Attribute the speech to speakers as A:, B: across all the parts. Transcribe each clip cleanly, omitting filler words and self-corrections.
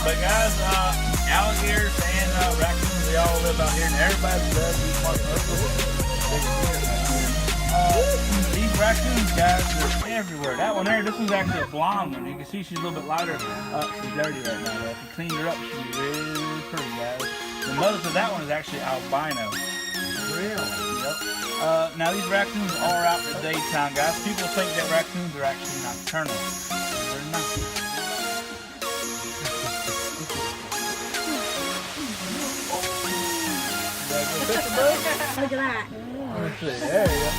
A: But guys, alligators and raccoons, they all live out here, and everybody loves these these raccoons, guys, are everywhere. That one there, this one's actually a blonde one. You can see she's a little bit lighter. She's dirty right now, though. If you cleaned her up, she'd be really pretty, guys. The mother of that one is actually albino.
B: Really?
A: Yep. Now these raccoons are out in the daytime, guys. People think that raccoons are actually nocturnal. They're not.
C: Look at that.
A: Let's see. There you go.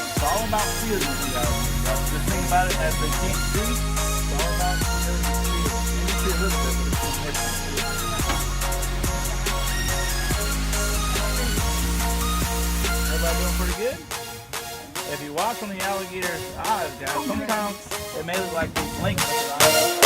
A: It's all about feeling, you guys. That's the thing about it, as they can't see, it's all about feeling. You can see a little bit, but it's missing. Everybody doing pretty good? If you watch on the alligator's eyes, guys, sometimes it may look like they blink with their eyes.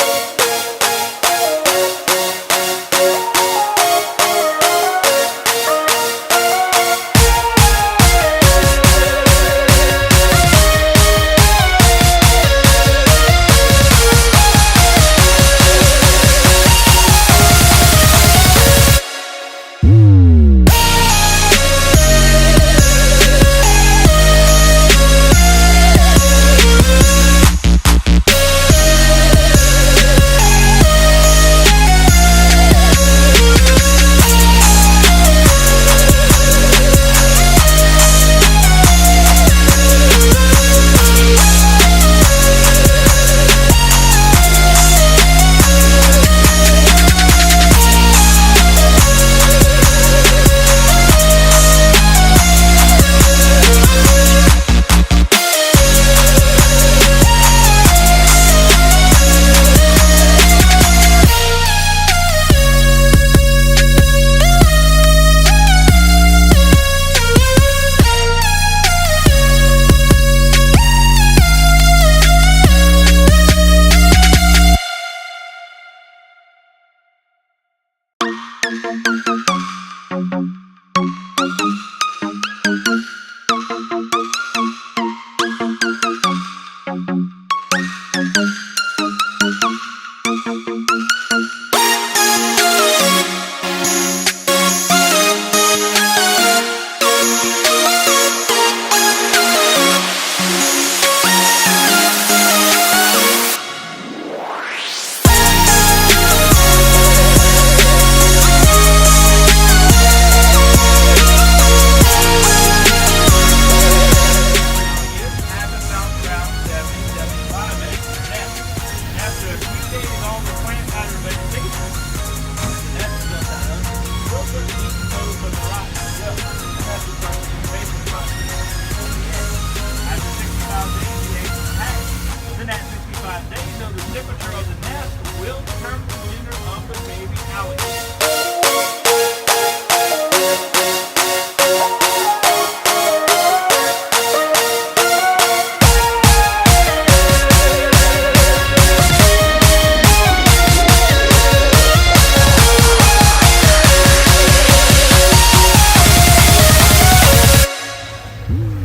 A: Temperature of the nest will determine the gender of the baby alligator.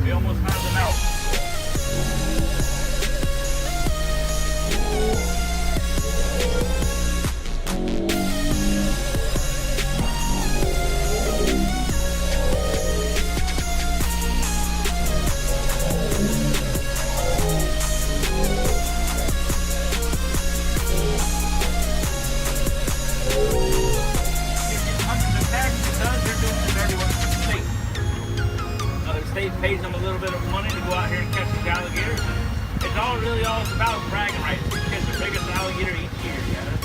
A: We almost have them out. State pays them a little bit of money to go out here and catch these alligators. It's all about bragging rights to catch the biggest alligator each year, guys.